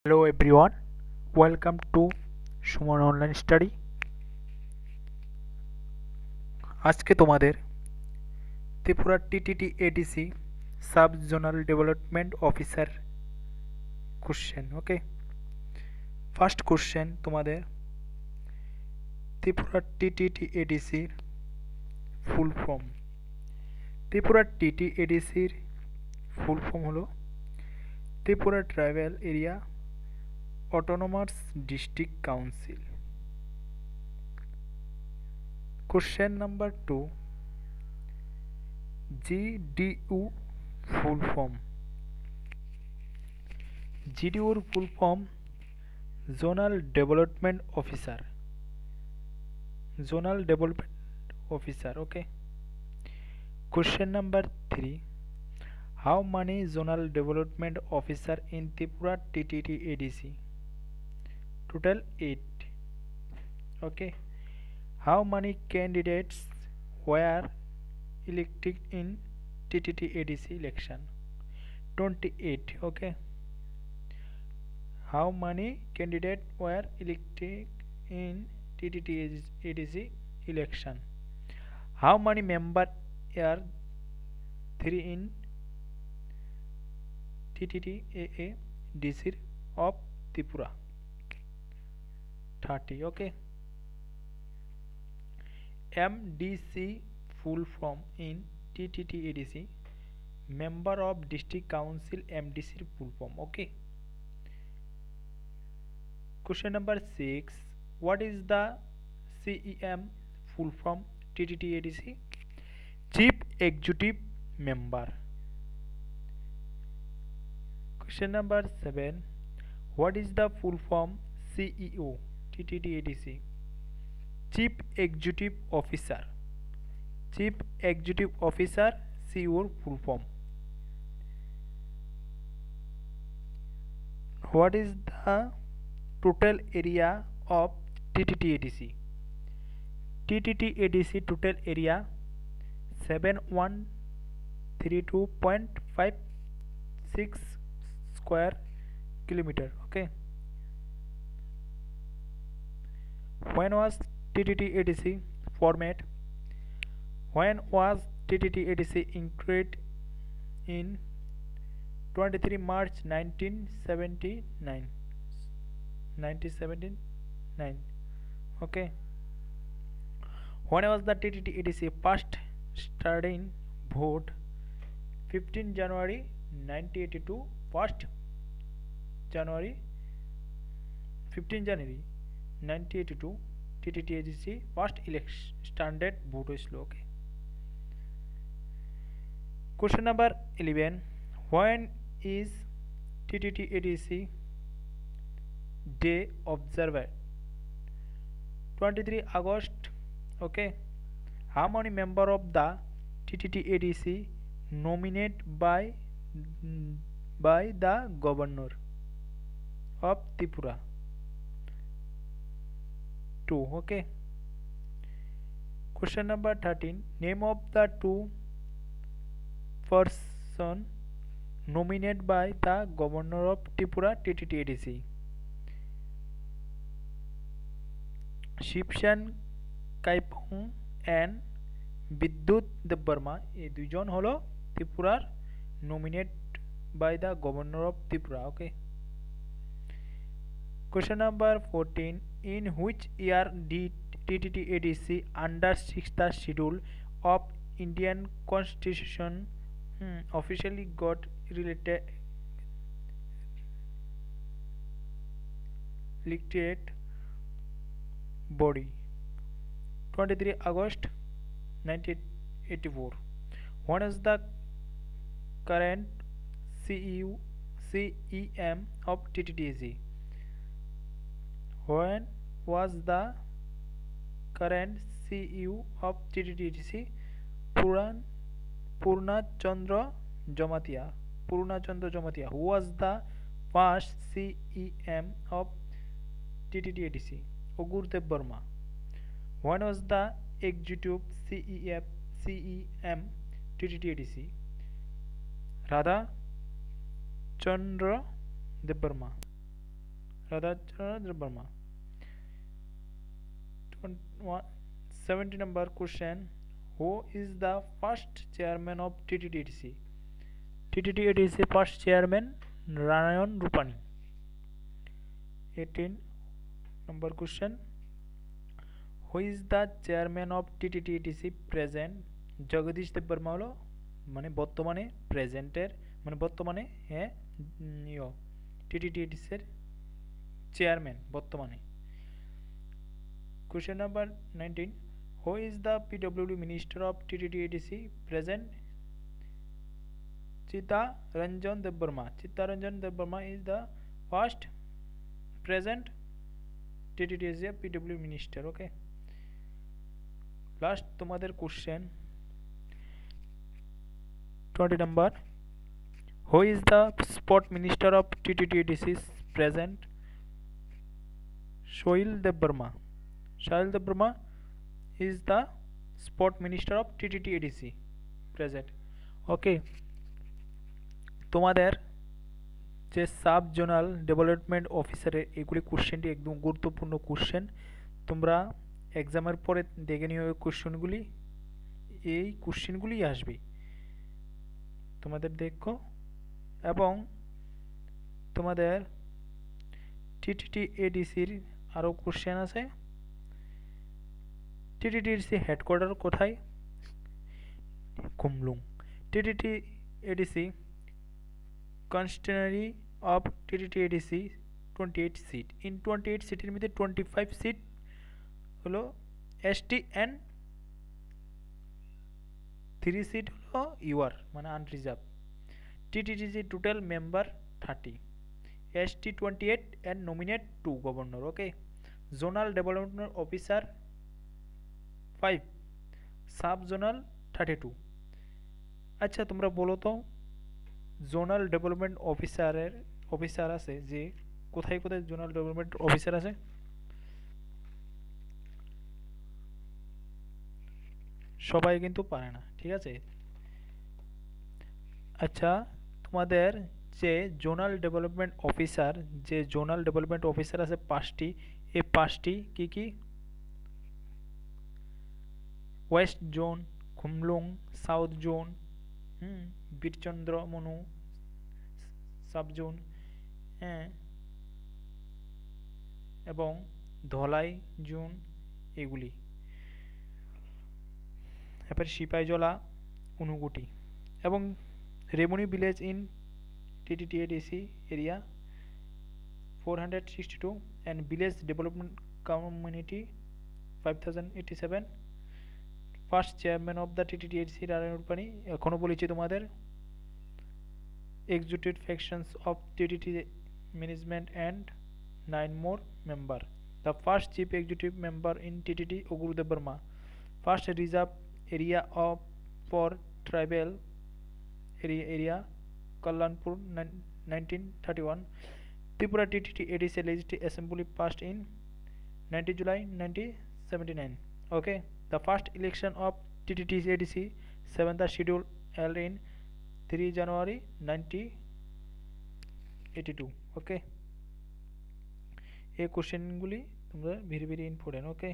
Hello everyone, welcome to Suman online study. আজকে তোমাদের Tripura TTT ADC sub zonal development officer question. Okay, first question তোমাদের Tripura TTT এডিসির full form. Tripura TT এডিসির full form হলো Tripura tribal area autonomous district council. Question number 2, GDU full form. GDU full form Zonal Development Officer. Zonal Development Officer. Okay. Question number 3, how many Zonal Development Officer in Tripura TTT ADC? Total 8. Okay. How many candidates were elected in TTT ADC election? 28. Okay. How many candidates were elected in TTT ADC election? How many members are 3 in TTT AADC of Tripura? 30. Okay. MDC full form in TTT ADC, member of district council. MDC full form. Okay. Question number 6, what is the CEM full form TTT ADC? Chief Executive Member. Question number 7, what is the full form CEO TTT ADC? Chief Executive Officer. Chief Executive Officer CEO full form. What is the total area of TTT ADC? TTT ADC total area 7132.56 square kilometer. Okay. When was TTT ADC format? When was TTT ADC included in 23 March 1979? 1979. Okay. When was the TTT ADC first starting vote? 15 January 1982. 15 January 1982 TTT ADC first election standard vote হয়েছিল। Okay. Question number 11, when is TTT ADC day observed? 23 August. Okay. How many member of the TTT ADC nominated by the governor of Tripura? 2. Okay. Question number 13, name of the 2 person nominated by the governor of Tripura TTT ADC? শিবসেন কাইপং and বিদ্যুৎ দেববর্মা, এই দুইজন হলো ত্রিপুরার nominated by the governor of Tripura. Okay. Question number 14, in which year did TTT ADC under 6th schedule of Indian Constitution officially got elected body? 23 August 1984. What is the current CEM of TTTAC? When was the current CEO of TTTAC? Purna Chandra Jamatia. Who was the first CEM of TTTAC? Ogur Dev-Burma. When was the executive CEM TTTAC? Radha Chandra Dev-Burma. Radhachandra Verma. 70 number question. Who is the first chairman of TTDTC? TTDTC first chairman Narayan Rupani. 18 number question. Who is the chairman of TTDTC present? Jagadish Debbarma হলো মানে বর্তমানে প্রেজেন্টের মানে বর্তমানে হ্যাঁ টিটিটিএটিসির chairman বর্তমানে। Question number 19. Who is the PWD Minister of TTDTC present? Chitta Ranjan Debbarma. Chitta Ranjan Debbarma is the first present TTDTC PWD Minister. Okay. Last তোমাদের question 20 number. Who is the Sport Minister of TTDTC present? Shoil Debbarma. Shoil Debbarma is the Sport Minister of TTDTC present. Okay. তোমাদের যে sub zonal development অফিসারের এগুলি কোশ্চেনটি একদম গুরুত্বপূর্ণ question, তোমরা এক্সামের পরে দেখে নিও এই কোশ্চেনগুলি আসবে তোমাদের দেখো। এবং তোমাদের টিটিটিএডিসির আরও কোশ্চেন আছে। টিটিটিএডিসি হেডকোয়ার্টার কোথায়? Khumulwng. TTAADC constituency of TTDTC 28 seat. In 28 সিটের মধ্যে 25 সিট হলো এসটি এন্ড 3 সিট হলো ইউআর মানে unreserved. TTDC total member 30, ST 28 and nominate 2 governor. Okay. Zonal development officer 5, sub zonal 32। আচ্ছা তোমরা বলো তো জোনাল ডেভেলপমেন্ট অফিসার আছে যে কোথায় কোথায় জোনাল ডেভেলপমেন্ট অফিসার আছে? সবাই কিন্তু পারে না, ঠিক আছে। আচ্ছা তোমাদের যে জোনাল ডেভেলপমেন্ট অফিসার আছে 5টি, এই 5টি কি কি? West zone, Khumulwng, south zone, Birchandra Manu sub zone, হ্যাঁ, এবং ধলাই জোন এগুলি। এরপর সিপাহীজলা, ঊনকোটি এবং রেমুনি village in TTTADC area 462 and village development community 5087। First chairman of the TTTADC Narayan Rupani. এখনও বলেছি তোমাদের executive factions of TTT management and 9 more member. The first chief executive member in TTT Gurudev Verma. First reserve area of for tribal area Kallanpur 1931. Tripura TTT ADC Legislative Assembly passed in 90 July 1979. Okay. The first election of TTT ADC 7th schedule held in 3 January 1982. Okay. এই কোশ্চেনগুলি তোমরা very very important. ওকে।